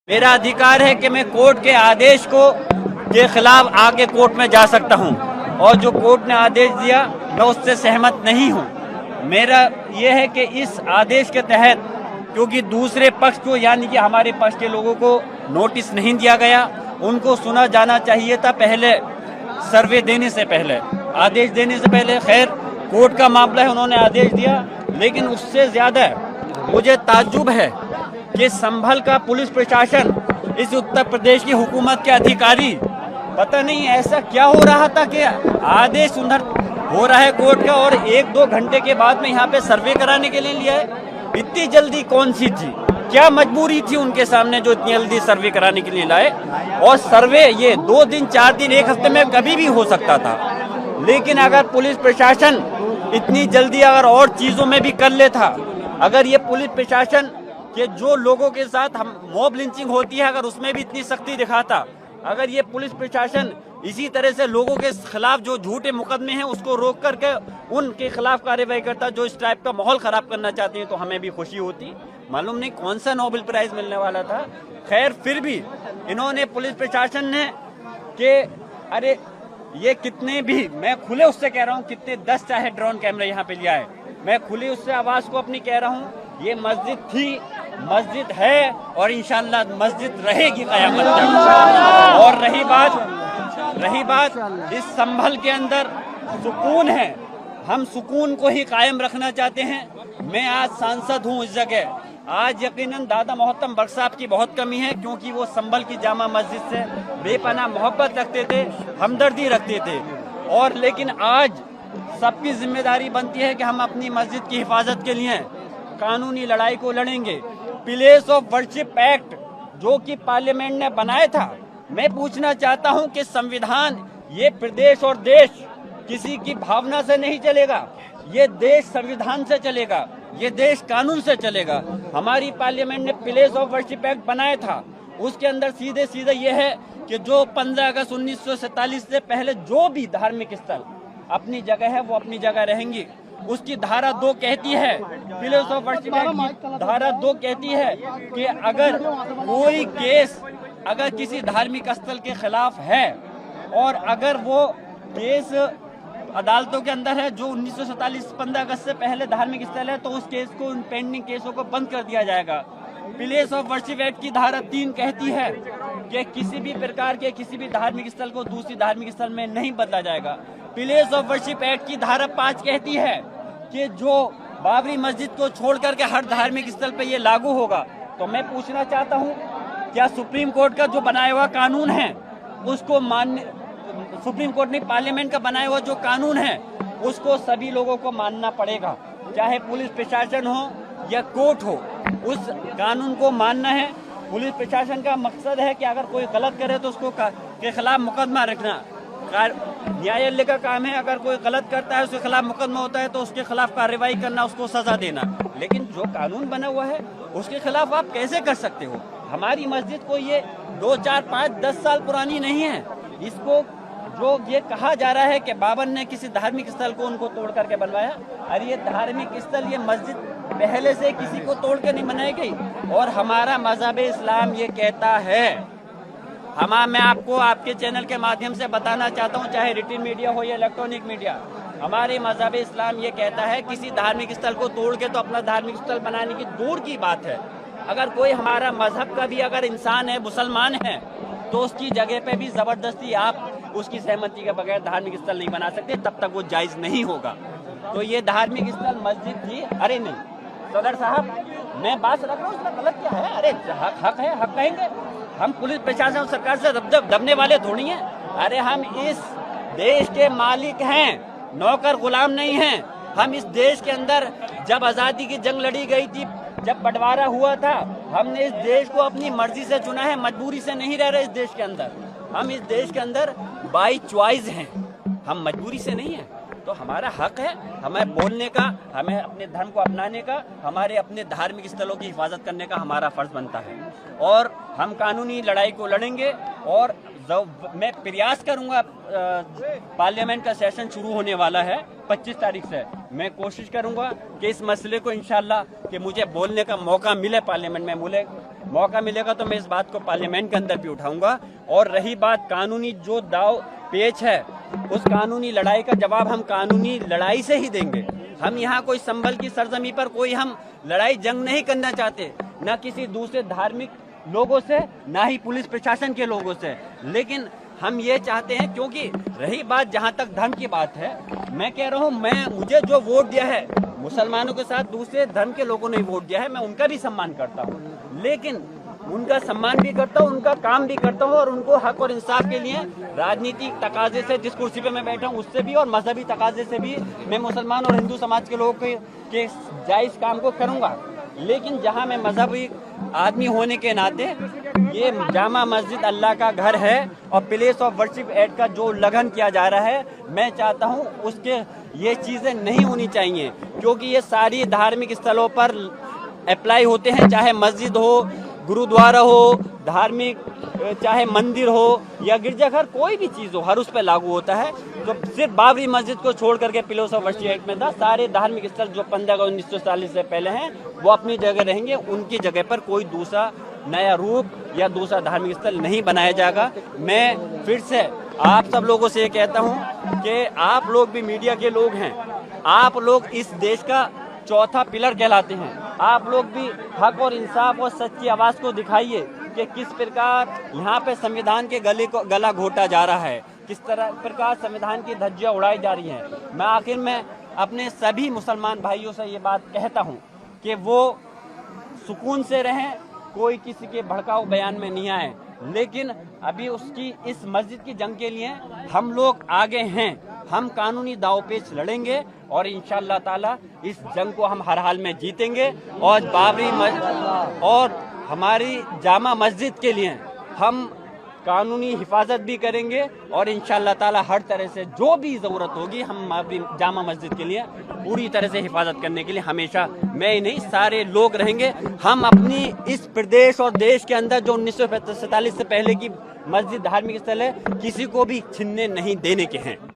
मेरा अधिकार है कि मैं कोर्ट के आदेश के खिलाफ आके कोर्ट में जा सकता हूं और जो कोर्ट ने आदेश दिया मैं उससे सहमत नहीं हूं। मेरा यह है कि इस आदेश के तहत क्योंकि दूसरे पक्ष को यानी कि हमारे पक्ष के लोगों को नोटिस नहीं दिया गया, उनको सुना जाना चाहिए था पहले, सर्वे देने से पहले, आदेश देने से पहले। खैर कोर्ट का मामला है, उन्होंने आदेश दिया, लेकिन उससे ज्यादा मुझे ताज्जुब है कि संभल का पुलिस प्रशासन, इस उत्तर प्रदेश की हुकूमत के अधिकारी, पता नहीं ऐसा क्या हो रहा था कि आदेश उधर हो रहा है कोर्ट का और 1-2 घंटे के बाद में यहाँ पे सर्वे कराने के लिए लिया है। इतनी जल्दी कौन सी थी, क्या मजबूरी थी उनके सामने जो इतनी जल्दी सर्वे कराने के लिए लाए? और सर्वे ये 2 दिन 4 दिन 1 हफ्ते में कभी भी हो सकता था, लेकिन अगर पुलिस प्रशासन इतनी जल्दी अगर और चीजों में भी कर लेता, अगर ये पुलिस प्रशासन कि जो लोगों के साथ हम मॉब लिंचिंग होती है अगर उसमें भी इतनी सख्ती दिखाता, अगर ये पुलिस प्रशासन इसी तरह से लोगों के खिलाफ जो झूठे मुकदमे हैं उसको रोक करके उनके खिलाफ कार्रवाई करता जो इस टाइप का माहौल खराब करना चाहते हैं, तो हमें भी खुशी होती। मालूम नहीं कौन सा नोबेल प्राइज मिलने वाला था। खैर फिर भी इन्होंने पुलिस प्रशासन ने कि अरे ये कितने भी, मैं खुले उससे कह रहा हूँ, कितने 10 चाहे ड्रोन कैमरा यहाँ पे लिया है, मैं खुली उससे आवाज को अपनी कह रहा हूँ, ये मस्जिद थी, मस्जिद है और इंशाअल्लाह मस्जिद रहेगी क़यामत तक। और रही बात इस संभल के अंदर सुकून है, हम सुकून को ही कायम रखना चाहते हैं। मैं आज सांसद हूँ इस जगह, आज यकीनन दादा मोहतरम बख्श साहब की बहुत कमी है क्योंकि वो संभल की जामा मस्जिद से बेपनाह मोहब्बत रखते थे, हमदर्दी रखते थे, और लेकिन आज सबकी जिम्मेदारी बनती है कि हम अपनी मस्जिद की हिफाजत के लिए कानूनी लड़ाई को लड़ेंगे। प्लेस ऑफ वर्शिप एक्ट जो कि पार्लियामेंट ने बनाया था, मैं पूछना चाहता हूं कि संविधान, ये प्रदेश और देश किसी की भावना से नहीं चलेगा, ये देश संविधान से चलेगा, ये देश कानून से चलेगा। हमारी पार्लियामेंट ने प्लेस ऑफ वर्शिप एक्ट बनाया था, उसके अंदर सीधे सीधे ये है कि जो 15 अगस्त 1947 से पहले जो भी धार्मिक स्थल अपनी जगह है वो अपनी जगह रहेंगी। उसकी धारा 2 कहती है, प्लेस ऑफ वर्शिप एक्ट की धारा 2 कहती है कि अगर कोई केस अगर किसी धार्मिक स्थल के खिलाफ है और अगर वो केस अदालतों के अंदर है जो 1947 15 अगस्त से पहले धार्मिक स्थल है, तो उस केस को, उन पेंडिंग केसों को बंद कर दिया जाएगा। प्लेस ऑफ वर्शिप एक्ट की धारा 3 कहती है कि किसी भी प्रकार के किसी भी धार्मिक स्थल को दूसरी धार्मिक स्थल में नहीं बदला जाएगा। प्लेस ऑफ वर्शिप एक्ट की धारा 5 कहती है कि जो बाबरी मस्जिद को छोड़ करके हर धार्मिक स्थल पे ये लागू होगा। तो मैं पूछना चाहता हूँ, क्या सुप्रीम कोर्ट का जो बनाया हुआ कानून है उसको मान्य, सुप्रीम कोर्ट ने पार्लियामेंट का बनाया हुआ जो कानून है उसको सभी लोगों को मानना पड़ेगा, चाहे पुलिस प्रशासन हो या कोर्ट हो, उस कानून को मानना है। पुलिस प्रशासन का मकसद है कि अगर कोई गलत करे तो उसको के खिलाफ मुकदमा रखना, न्यायालय का काम है अगर कोई गलत करता है उसके खिलाफ मुकदमा होता है तो उसके खिलाफ कार्रवाई करना, उसको सजा देना। लेकिन जो कानून बना हुआ है उसके खिलाफ आप कैसे कर सकते हो? हमारी मस्जिद को ये 2, 4, 5, 10 साल पुरानी नहीं है। इसको जो ये कहा जा रहा है कि बाबर ने किसी धार्मिक स्थल को उनको तोड़ करके बनवाया, अरे ये धार्मिक स्थल, ये मस्जिद पहले से किसी को तोड़ के नहीं बनाई गई। और हमारा मजहब इस्लाम ये कहता है, मैं आपको आपके चैनल के माध्यम से बताना चाहता हूँ, चाहे रिटन मीडिया हो या इलेक्ट्रॉनिक मीडिया, हमारे मजहब इस्लाम ये कहता है किसी धार्मिक स्थल को तोड़ के तो अपना धार्मिक स्थल बनाने की दूर की बात है, अगर कोई हमारा मजहब का भी अगर इंसान है, मुसलमान है, तो उसकी जगह पे भी जबरदस्ती आप उसकी सहमति के बगैर धार्मिक स्थल नहीं बना सकते, तब तक वो जायज नहीं होगा। तो ये धार्मिक स्थल मस्जिद थी। अरे नहीं सदर साहब, मैं बात रख रहा हूँ, उसमें गलत क्या है? अरे हक है, हक कहेंगे हम। पुलिस प्रशासन और सरकार से दबने वाले थोड़ी हैं। अरे हम इस देश के मालिक हैं, नौकर गुलाम नहीं हैं। हम इस देश के अंदर जब आज़ादी की जंग लड़ी गई थी, जब बंटवारा हुआ था, हमने इस देश को अपनी मर्जी से चुना है, मजबूरी से नहीं रह रहे इस देश के अंदर। हम इस देश के अंदर बाई चॉइस हैं, हम मजबूरी से नहीं हैं। तो हमारा हक है हमें बोलने का, हमें अपने धर्म को अपनाने का, हमारे अपने धार्मिक स्थलों की हिफाजत करने का हमारा फर्ज बनता है। और हम कानूनी लड़ाई को लड़ेंगे और मैं प्रयास करूंगा, पार्लियामेंट का सेशन शुरू होने वाला है 25 तारीख से। मैं कोशिश करूंगा कि इस मसले को इंशाल्लाह कि मुझे बोलने का मौका मिले पार्लियामेंट में, मौका मिलेगा तो मैं इस बात को पार्लियामेंट के अंदर भी उठाऊंगा। और रही बात कानूनी जो दाव पेच है, उस कानूनी लड़ाई का जवाब हम कानूनी लड़ाई से ही देंगे। हम यहाँ कोई संभल की सरजमी पर कोई हम लड़ाई जंग नहीं करना चाहते, न किसी दूसरे धार्मिक लोगों से, ना ही पुलिस प्रशासन के लोगों से। लेकिन हम ये चाहते हैं, क्योंकि रही बात जहाँ तक धर्म की बात है, मैं कह रहा हूँ मुझे जो वोट दिया है, मुसलमानों के साथ दूसरे धर्म के लोगों ने वोट दिया है, मैं उनका भी सम्मान करता हूँ, लेकिन उनका सम्मान भी करता हूँ, उनका काम भी करता हूँ, और उनको हक और इंसाफ के लिए राजनीतिक तकाजे से, जिस कुर्सी पे मैं बैठा हूँ उससे भी, और मजहबी तकाजे से भी मैं मुसलमान और हिंदू समाज के लोगों के जायज काम को करूँगा। लेकिन जहाँ मैं मजहबी आदमी होने के नाते, ये जामा मस्जिद अल्लाह का घर है और प्लेस ऑफ वर्शिप एक्ट का जो उल्लंघन किया जा रहा है, मैं चाहता हूँ उसके ये चीज़ें नहीं होनी चाहिए, क्योंकि ये सारी धार्मिक स्थलों पर अप्लाई होते हैं, चाहे मस्जिद हो, गुरुद्वारा हो, धार्मिक चाहे मंदिर हो या गिरजाघर, कोई भी चीज़ हो, हर उस पर लागू होता है। तो सिर्फ बाबरी मस्जिद को छोड़ करके प्लेस ऑफ वर्शिप एक्ट में था, सारे धार्मिक स्थल जो 15 अगस्त 1940 से पहले हैं वो अपनी जगह रहेंगे, उनकी जगह पर कोई दूसरा नया रूप या दूसरा धार्मिक स्थल नहीं बनाया जाएगा। मैं फिर से आप सब लोगों से ये कहता हूँ कि आप लोग भी मीडिया के लोग हैं, आप लोग इस देश का चौथा पिलर कहलाते हैं, आप लोग भी हक और इंसाफ और सच्ची आवाज़ को दिखाइए कि किस प्रकार यहाँ पे संविधान के गला घोटा जा रहा है, किस तरह प्रकार संविधान की धज्जियाँ उड़ाई जा रही हैं। मैं आखिर में अपने सभी मुसलमान भाइयों से ये बात कहता हूँ कि वो सुकून से रहें, कोई किसी के भड़काऊ बयान में नहीं आए, लेकिन अभी उसकी इस मस्जिद की जंग के लिए हम लोग आगे हैं, हम कानूनी दावपेच लड़ेंगे और इंशाअल्लाह ताला इस जंग को हम हर हाल में जीतेंगे। और और हमारी जामा मस्जिद के लिए हम कानूनी हिफाजत भी करेंगे और इंशाअल्लाह ताला हर तरह से जो भी ज़रूरत होगी हम अपनी जामा मस्जिद के लिए पूरी तरह से हिफाजत करने के लिए हमेशा, मैं ही नहीं सारे लोग रहेंगे। हम अपनी इस प्रदेश और देश के अंदर जो 1947 से पहले की मस्जिद धार्मिक स्थल है, किसी को भी छीनने नहीं देने के हैं।